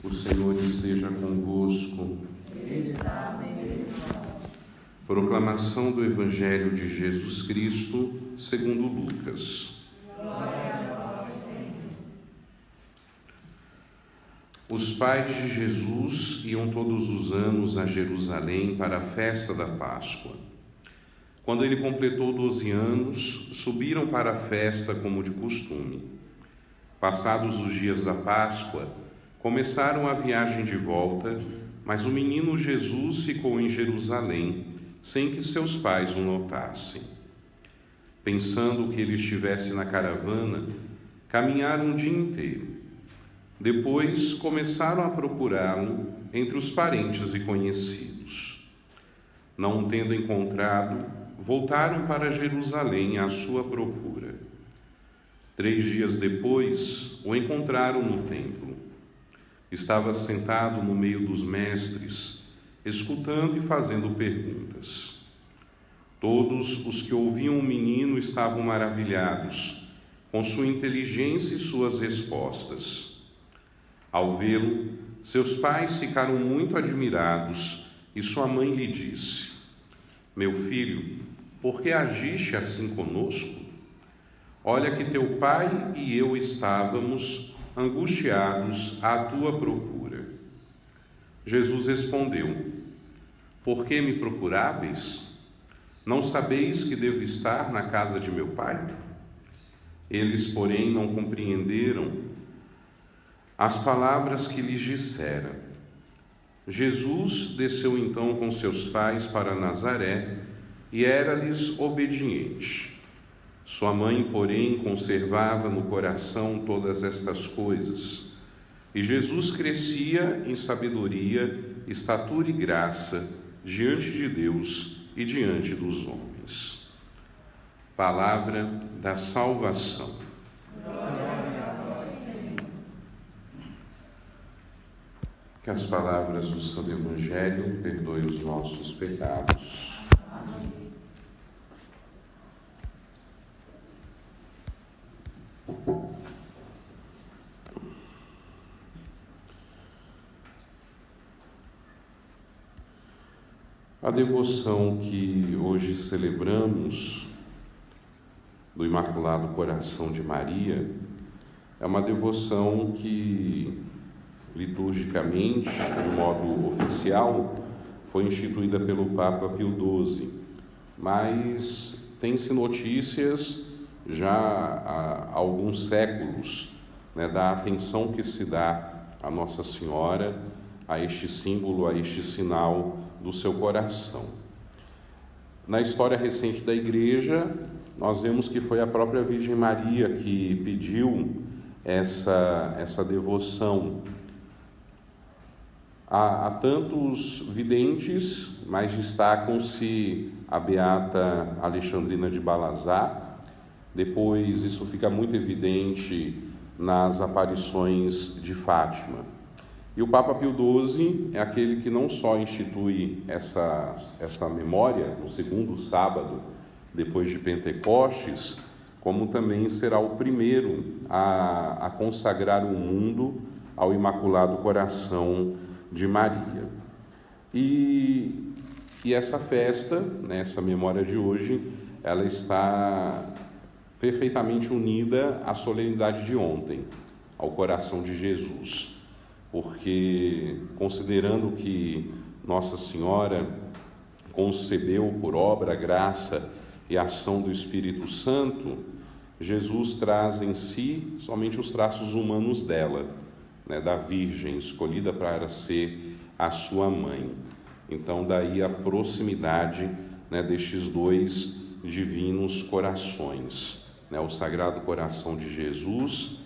O Senhor esteja convosco. Proclamação do Evangelho de Jesus Cristo, segundo Lucas. Glória a vós, Senhor. Os pais de Jesus iam todos os anos a Jerusalém para a festa da Páscoa. Quando ele completou 12 anos, subiram para a festa como de costume. Passados os dias da Páscoa, começaram a viagem de volta, mas o menino Jesus ficou em Jerusalém, sem que seus pais o notassem. Pensando que ele estivesse na caravana, caminharam o dia inteiro. Depois começaram a procurá-lo entre os parentes e conhecidos. Não o tendo encontrado, voltaram para Jerusalém à sua procura. 3 dias depois, o encontraram no templo. Estava sentado no meio dos mestres, escutando e fazendo perguntas. Todos os que ouviam o menino estavam maravilhados com sua inteligência e suas respostas. Ao vê-lo, seus pais ficaram muito admirados e sua mãe lhe disse: "Meu filho, por que agiste assim conosco? Olha que teu pai e eu estávamos angustiados à tua procura." Jesus respondeu: "Por que me procuráveis? Não sabeis que devo estar na casa de meu pai?" Eles, porém, não compreenderam as palavras que lhes dissera. Jesus desceu então com seus pais para Nazaré e era-lhes obediente. Sua mãe, porém, conservava no coração todas estas coisas. E Jesus crescia em sabedoria, estatura e graça diante de Deus e diante dos homens. Palavra da salvação. Glória a vós, Senhor. Que as palavras do Santo Evangelho perdoem os nossos pecados. Amém. A devoção que hoje celebramos do Imaculado Coração de Maria é uma devoção que, liturgicamente, de modo oficial, foi instituída pelo Papa Pio XII, mas tem-se notícias já há alguns séculos, da atenção que se dá a Nossa Senhora, a este símbolo, a este sinal do seu coração. Na história recente da Igreja, nós vemos que foi a própria Virgem Maria que pediu essa devoção. Há tantos videntes, mas destacam-se a beata Alexandrina de Balazar. Depois isso fica muito evidente nas aparições de Fátima. E o Papa Pio XII é aquele que não só institui essa memória no segundo sábado depois de Pentecostes, como também será o primeiro a consagrar o mundo ao Imaculado Coração de Maria. E essa festa, essa memória de hoje, ela está perfeitamente unida à solenidade de ontem, ao coração de Jesus. Porque, considerando que Nossa Senhora concebeu por obra, graça e ação do Espírito Santo, Jesus traz em si somente os traços humanos dela, da Virgem, escolhida para ser a sua mãe. Então, daí a proximidade destes dois divinos corações. O Sagrado Coração de Jesus,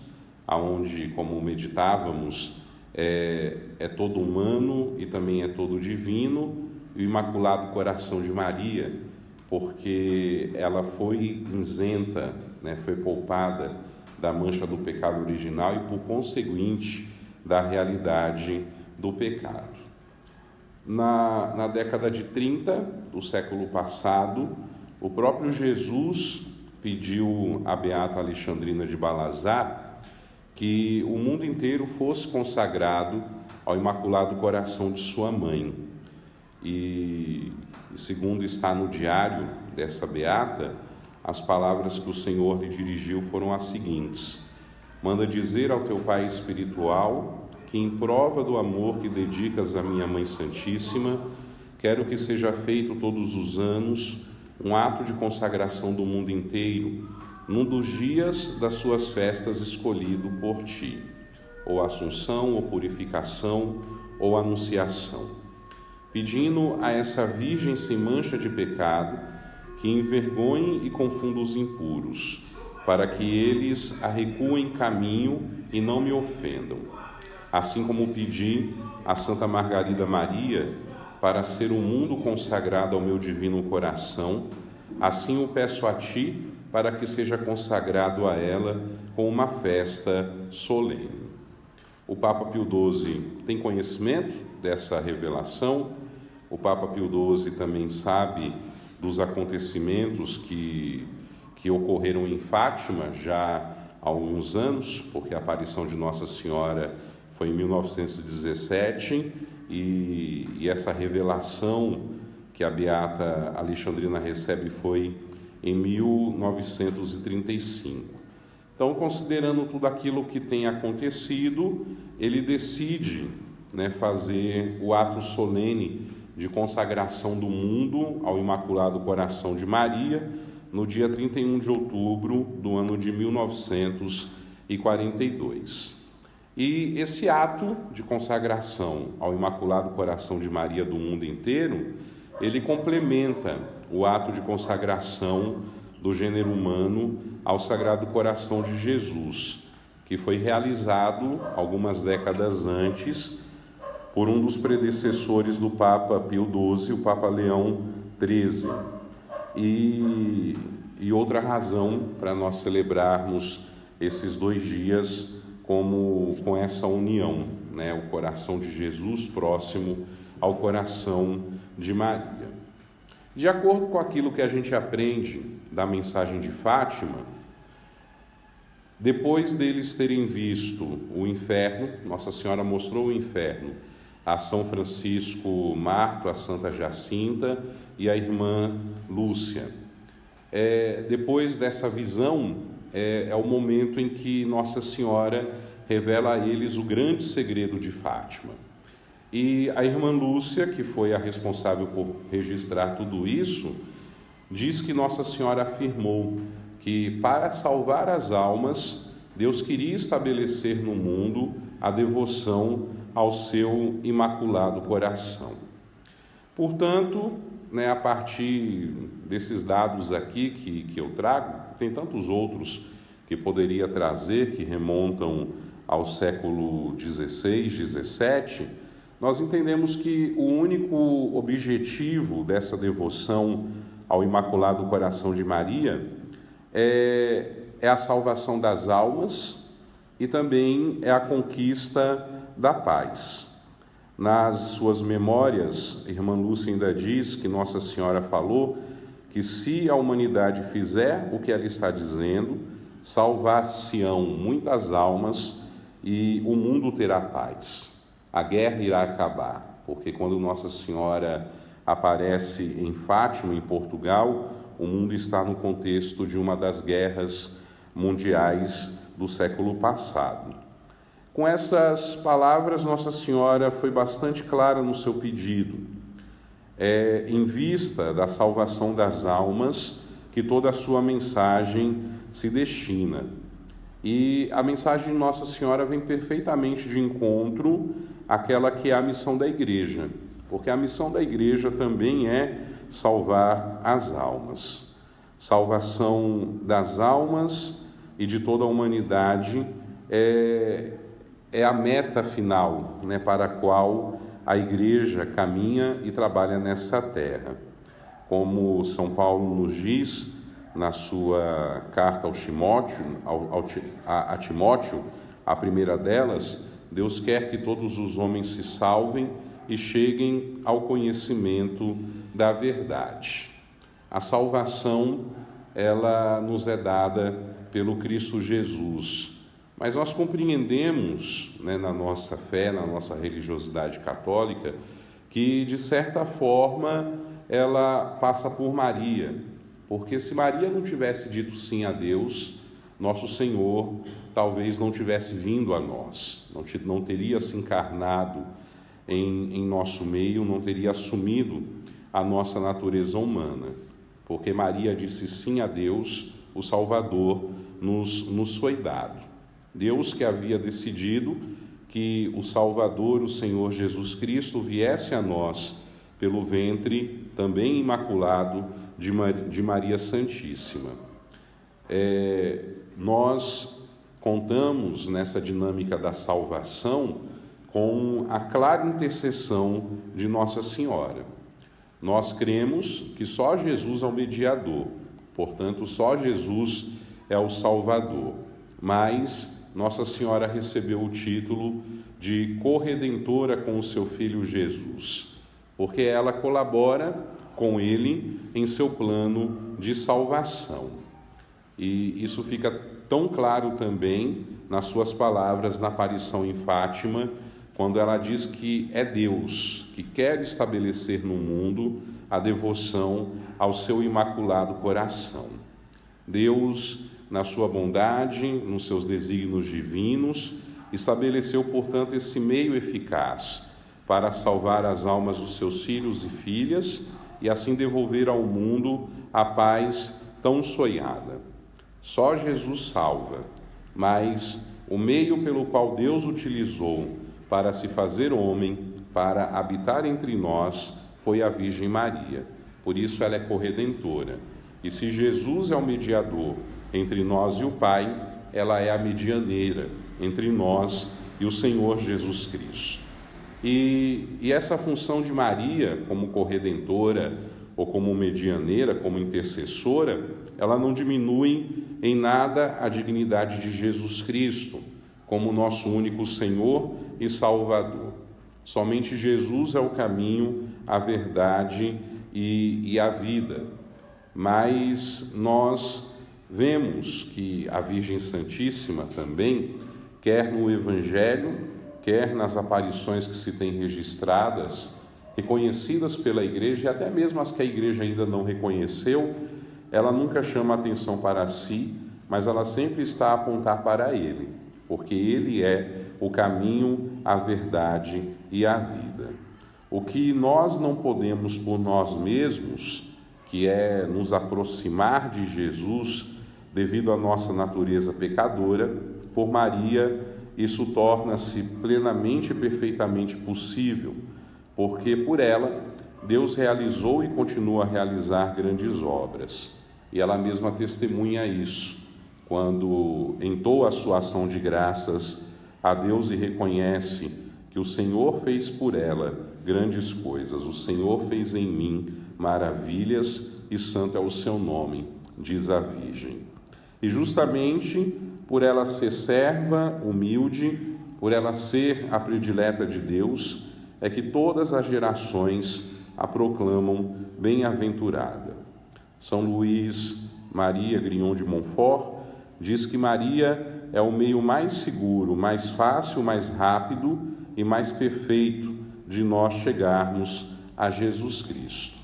aonde, como meditávamos, é todo humano e também é todo divino, e o Imaculado Coração de Maria, porque ela foi isenta, foi poupada da mancha do pecado original e, por conseguinte, da realidade do pecado. Na década de 30 do século passado, o próprio Jesus pediu à beata Alexandrina de Balazar que o mundo inteiro fosse consagrado ao Imaculado Coração de sua mãe. E segundo está no diário dessa beata, as palavras que o Senhor lhe dirigiu foram as seguintes: manda dizer ao teu Pai espiritual que, em prova do amor que dedicas à minha Mãe Santíssima, quero que seja feito todos os anos um ato de consagração do mundo inteiro, num dos dias das suas festas escolhido por ti, ou Assunção, ou Purificação, ou Anunciação, pedindo a essa Virgem sem mancha de pecado que envergonhe e confunda os impuros, para que eles a recuem caminho e não me ofendam. Assim como pedi a Santa Margarida Maria para ser um mundo consagrado ao meu divino coração, assim o peço a ti para que seja consagrado a ela com uma festa solene. O Papa Pio XII tem conhecimento dessa revelação. O Papa Pio XII também sabe dos acontecimentos que ocorreram em Fátima já há alguns anos, porque a aparição de Nossa Senhora foi em 1917 e essa revelação que a beata Alexandrina recebe foi em 1935. Então, considerando tudo aquilo que tem acontecido, ele decide, fazer o ato solene de consagração do mundo ao Imaculado Coração de Maria, no dia 31 de outubro do ano de 1942. E esse ato de consagração ao Imaculado Coração de Maria do mundo inteiro, ele complementa o ato de consagração do gênero humano ao Sagrado Coração de Jesus, que foi realizado algumas décadas antes por um dos predecessores do Papa Pio XII, o Papa Leão XIII. E outra razão para nós celebrarmos esses 2 dias com essa união, o coração de Jesus próximo ao coração de Maria. De acordo com aquilo que a gente aprende da mensagem de Fátima, depois deles terem visto o inferno, Nossa Senhora mostrou o inferno a São Francisco Marto, a Santa Jacinta e a irmã Lúcia. Depois dessa visão, é o momento em que Nossa Senhora revela a eles o grande segredo de Fátima. E a irmã Lúcia, que foi a responsável por registrar tudo isso, diz que Nossa Senhora afirmou que, para salvar as almas, Deus queria estabelecer no mundo a devoção ao seu Imaculado Coração. Portanto, a partir desses dados aqui que eu trago, tem tantos outros que poderia trazer, que remontam ao século XVI, XVII, nós entendemos que o único objetivo dessa devoção ao Imaculado Coração de Maria é a salvação das almas e também é a conquista da paz. Nas suas memórias, a irmã Lúcia ainda diz que Nossa Senhora falou que se a humanidade fizer o que ela está dizendo, salvar-se-ão muitas almas e o mundo terá paz. A guerra irá acabar, porque quando Nossa Senhora aparece em Fátima, em Portugal, o mundo está no contexto de uma das guerras mundiais do século passado. Com essas palavras, Nossa Senhora foi bastante clara no seu pedido. Em vista da salvação das almas, que toda a sua mensagem se destina. E a mensagem de Nossa Senhora vem perfeitamente de encontro àquela que é a missão da Igreja, porque a missão da Igreja também é salvar as almas. Salvação das almas e de toda a humanidade é a meta final, para a qual a Igreja caminha e trabalha nessa terra. Como São Paulo nos diz na sua carta a Timóteo, a primeira delas, Deus quer que todos os homens se salvem e cheguem ao conhecimento da verdade. A salvação, ela nos é dada pelo Cristo Jesus, Mas nós compreendemos, né, na nossa fé, na nossa religiosidade católica, que de certa forma ela passa por Maria, porque se Maria não tivesse dito sim a Deus, nosso Senhor talvez não tivesse vindo a nós, não teria se encarnado em nosso meio, não teria assumido a nossa natureza humana, porque Maria disse sim a Deus, o Salvador nos foi dado. Deus que havia decidido que o Salvador, o Senhor Jesus Cristo, viesse a nós pelo ventre também imaculado de Maria Santíssima. Nós contamos nessa dinâmica da salvação com a clara intercessão de Nossa Senhora. Nós cremos que só Jesus é o mediador, portanto, só Jesus é o Salvador, mas Nossa Senhora recebeu o título de corredentora com o seu Filho Jesus, porque ela colabora com ele em seu plano de salvação. E isso fica tão claro também nas suas palavras na aparição em Fátima, quando ela diz que é Deus que quer estabelecer no mundo a devoção ao seu imaculado coração. Deus, na sua bondade, nos seus desígnios divinos, estabeleceu, portanto, esse meio eficaz para salvar as almas dos seus filhos e filhas e assim devolver ao mundo a paz tão sonhada. Só Jesus salva, mas o meio pelo qual Deus utilizou para se fazer homem, para habitar entre nós, foi a Virgem Maria. Por isso ela é corredentora. E se Jesus é o mediador entre nós e o Pai, ela é a medianeira entre nós e o Senhor Jesus Cristo. E essa função de Maria como corredentora, ou como medianeira, como intercessora, ela não diminui em nada a dignidade de Jesus Cristo, como nosso único Senhor e Salvador. Somente Jesus é o caminho, a verdade e a vida. Mas nós vemos que a Virgem Santíssima também, quer no Evangelho, quer nas aparições que se têm registradas, reconhecidas pela Igreja, e até mesmo as que a Igreja ainda não reconheceu, ela nunca chama atenção para si, mas ela sempre está a apontar para Ele, porque Ele é o caminho, a verdade e a vida. O que nós não podemos por nós mesmos, que é nos aproximar de Jesus devido à nossa natureza pecadora, por Maria isso torna-se plenamente e perfeitamente possível, porque por ela Deus realizou e continua a realizar grandes obras. E ela mesma testemunha isso, quando entoa a sua ação de graças a Deus e reconhece que o Senhor fez por ela grandes coisas. O Senhor fez em mim maravilhas e santo é o seu nome, diz a Virgem. E justamente por ela ser serva, humilde, por ela ser a predileta de Deus, é que todas as gerações a proclamam bem-aventurada. São Luís Maria Grignon de Montfort diz que Maria é o meio mais seguro, mais fácil, mais rápido e mais perfeito de nós chegarmos a Jesus Cristo.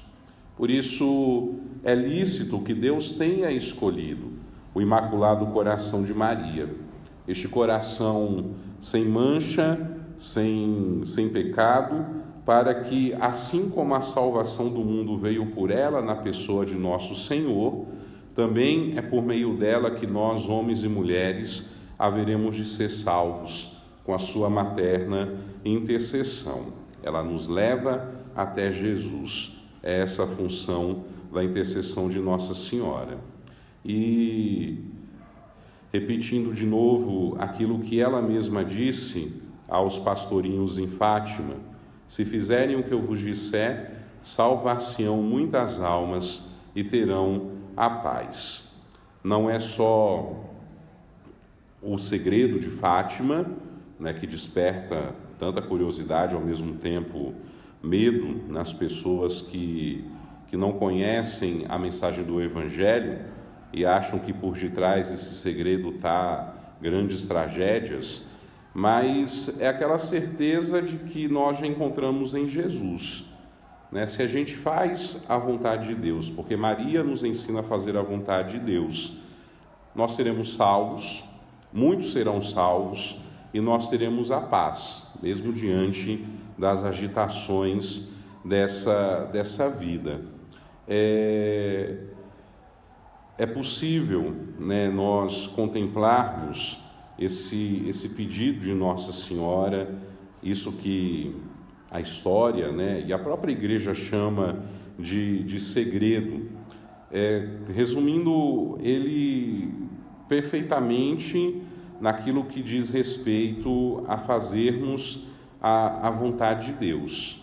Por isso é lícito que Deus tenha escolhido o Imaculado Coração de Maria, este coração sem mancha, sem pecado, para que, assim como a salvação do mundo veio por ela na pessoa de nosso Senhor, também é por meio dela que nós, homens e mulheres, haveremos de ser salvos com a sua materna intercessão. Ela nos leva até Jesus. É essa a função da intercessão de Nossa Senhora. E, repetindo de novo aquilo que ela mesma disse aos pastorinhos em Fátima: se fizerem o que eu vos disser, salvar-se-ão muitas almas e terão a paz. Não é só o segredo de Fátima, né, que desperta tanta curiosidade, ao mesmo tempo medo nas pessoas que não conhecem a mensagem do Evangelho e acham que por detrás desse segredo está grandes tragédias, mas é aquela certeza de que nós já encontramos em Jesus, né? Se a gente faz a vontade de Deus, porque Maria nos ensina a fazer a vontade de Deus, nós seremos salvos, muitos serão salvos, e nós teremos a paz, mesmo diante das agitações dessa vida. É possível, né, nós contemplarmos esse pedido de Nossa Senhora, isso que a história, né, e a própria Igreja chama de segredo, resumindo ele perfeitamente naquilo que diz respeito a fazermos a vontade de Deus.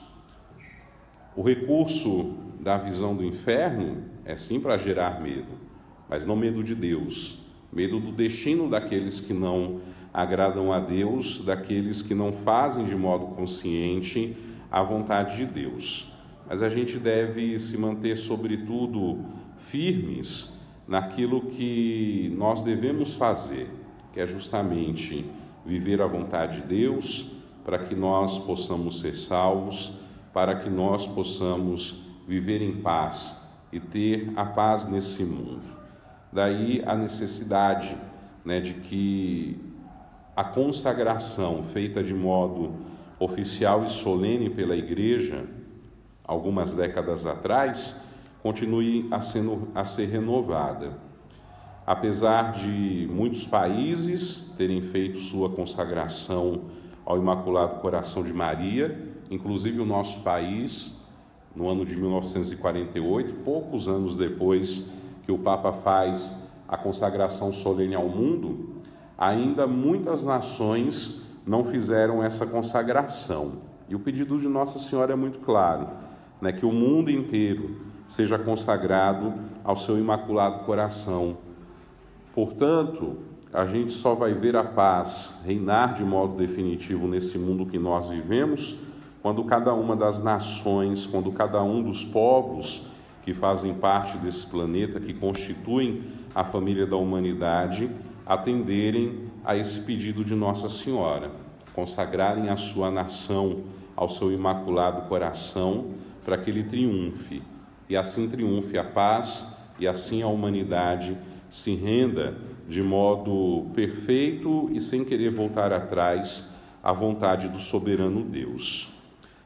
O recurso da visão do inferno é sim para gerar medo, mas não medo de Deus, medo do destino daqueles que não agradam a Deus, daqueles que não fazem de modo consciente a vontade de Deus. Mas a gente deve se manter, sobretudo, firmes naquilo que nós devemos fazer, que é justamente viver a vontade de Deus, para que nós possamos ser salvos, para que nós possamos viver em paz e ter a paz nesse mundo. Daí a necessidade, né, de que a consagração feita de modo oficial e solene pela Igreja, algumas décadas atrás, continue a ser renovada. Apesar de muitos países terem feito sua consagração ao Imaculado Coração de Maria, inclusive o nosso país, no ano de 1948, poucos anos depois que o Papa faz a consagração solene ao mundo, ainda muitas nações não fizeram essa consagração. E o pedido de Nossa Senhora é muito claro, né, que o mundo inteiro seja consagrado ao seu Imaculado Coração. Portanto, a gente só vai ver a paz reinar de modo definitivo nesse mundo que nós vivemos quando cada uma das nações, quando cada um dos povos que fazem parte desse planeta, que constituem a família da humanidade, atenderem a esse pedido de Nossa Senhora, consagrarem a sua nação ao seu Imaculado Coração, para que ele triunfe, e assim triunfe a paz, e assim a humanidade se renda de modo perfeito e sem querer voltar atrás à vontade do soberano Deus.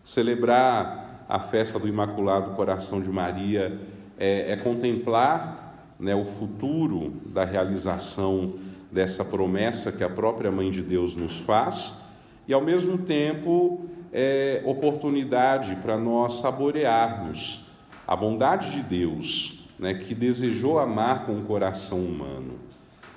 Celebrar a festa do Imaculado Coração de Maria é contemplar, né, o futuro da realização dessa promessa que a própria Mãe de Deus nos faz, e ao mesmo tempo é oportunidade para nós saborearmos a bondade de Deus, né, que desejou amar com o coração humano.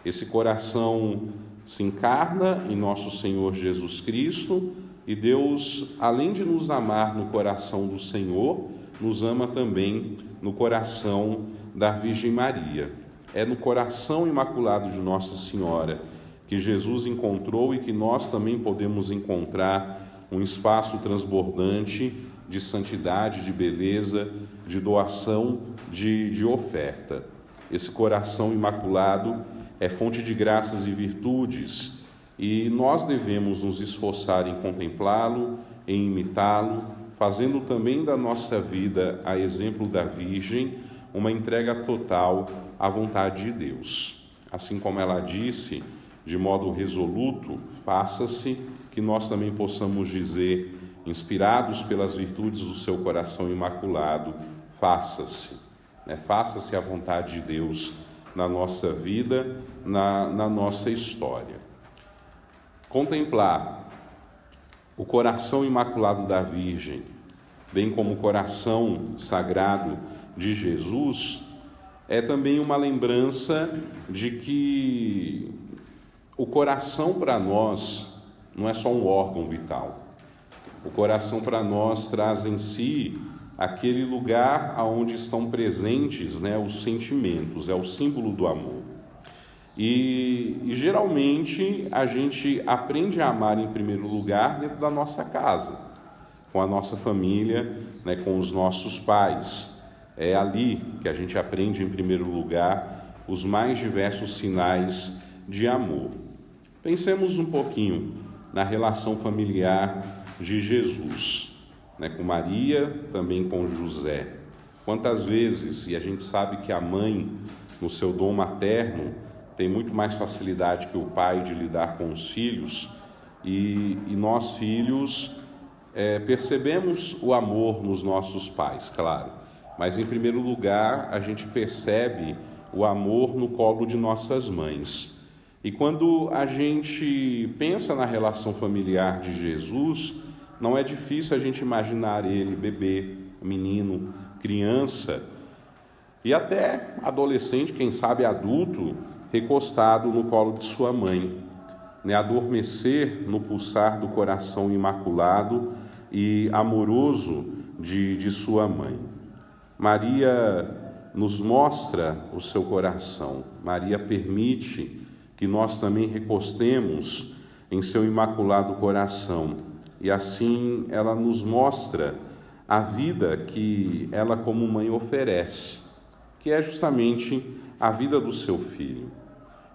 Esse coração se encarna em nosso Senhor Jesus Cristo, e Deus, além de nos amar no coração do Senhor, nos ama também no coração da Virgem Maria. É no coração imaculado de Nossa Senhora que Jesus encontrou e que nós também podemos encontrar um espaço transbordante de santidade, de beleza, de doação, de oferta. Esse coração imaculado é fonte de graças e virtudes, e nós devemos nos esforçar em contemplá-lo, em imitá-lo, fazendo também da nossa vida, a exemplo da Virgem, uma entrega total à vontade de Deus. Assim como ela disse, de modo resoluto, faça-se, que nós também possamos dizer, inspirados pelas virtudes do seu coração imaculado, faça-se, né? Faça-se a vontade de Deus na nossa vida, na nossa história. Contemplar o coração imaculado da Virgem, bem como o coração sagrado de Jesus, é também uma lembrança de que o coração para nós não é só um órgão vital. O coração para nós traz em si aquele lugar onde estão presentes, né, os sentimentos, é o símbolo do amor. E geralmente a gente aprende a amar em primeiro lugar dentro da nossa casa, com a nossa família, né, com os nossos pais. É ali que a gente aprende em primeiro lugar os mais diversos sinais de amor. Pensemos um pouquinho na relação familiar de Jesus, com Maria, também com José. Quantas vezes, e a gente sabe que a mãe, no seu dom materno, tem muito mais facilidade que o pai de lidar com os filhos, e nós filhos percebemos o amor nos nossos pais, claro, mas em primeiro lugar a gente percebe o amor no colo de nossas mães. E quando a gente pensa na relação familiar de Jesus, não é difícil a gente imaginar ele bebê, menino, criança e até adolescente, quem sabe adulto, recostado no colo de sua mãe, adormecer no pulsar do coração imaculado e amoroso de sua mãe. Maria nos mostra o seu coração. Maria permite que nós também recostemos em seu imaculado coração. E assim ela nos mostra a vida que ela como mãe oferece, que é justamente a vida do seu filho.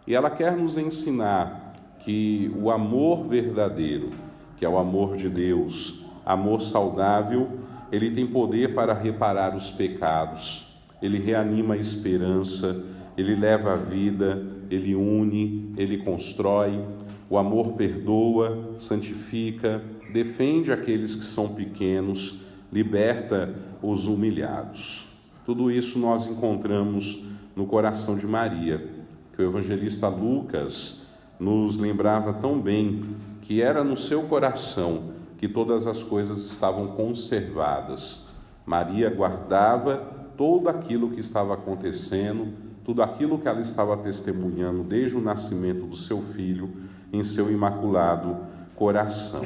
E ela quer nos ensinar que o amor verdadeiro, que é o amor de Deus, amor saudável, ele tem poder para reparar os pecados, ele reanima a esperança, ele leva a vida, ele une, ele constrói. O amor perdoa, santifica, defende aqueles que são pequenos, liberta os humilhados. Tudo isso nós encontramos no coração de Maria, que o evangelista Lucas nos lembrava tão bem que era no seu coração que todas as coisas estavam conservadas. Maria guardava tudo aquilo que estava acontecendo, tudo aquilo que ela estava testemunhando desde o nascimento do seu filho em seu imaculado coração.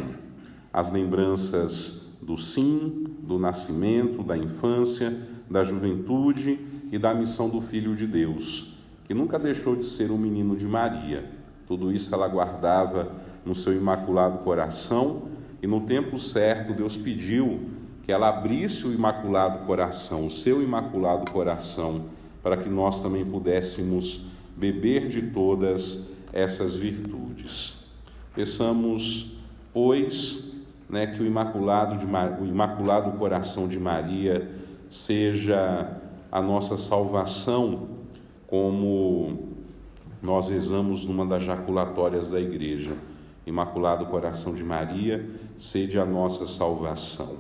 As lembranças do sim, do nascimento, da infância, da juventude e da missão do Filho de Deus, que nunca deixou de ser um menino de Maria. Tudo isso ela guardava no seu imaculado coração e no tempo certo Deus pediu que ela abrisse o imaculado coração, o seu imaculado coração, para que nós também pudéssemos beber de todas essas virtudes. Peçamos, pois, que o imaculado coração de Maria seja a nossa salvação, como nós rezamos numa das jaculatórias da igreja. Imaculado coração de Maria, sede a nossa salvação.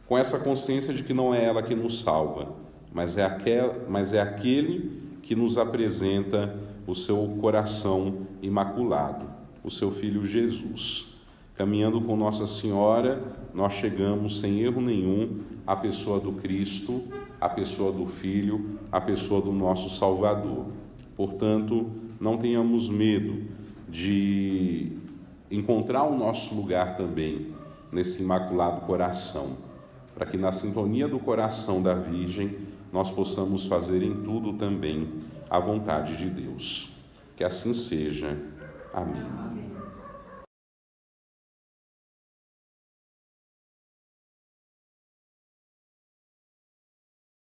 Com essa consciência de que não é ela que nos salva, mas é aquele que nos apresenta o seu coração imaculado, o seu Filho Jesus. Caminhando com Nossa Senhora, nós chegamos sem erro nenhum à pessoa do Cristo, à pessoa do Filho, à pessoa do nosso Salvador. Portanto, não tenhamos medo de encontrar o nosso lugar também nesse imaculado coração, para que na sintonia do coração da Virgem nós possamos fazer em tudo também a vontade de Deus. Que assim seja. Amém.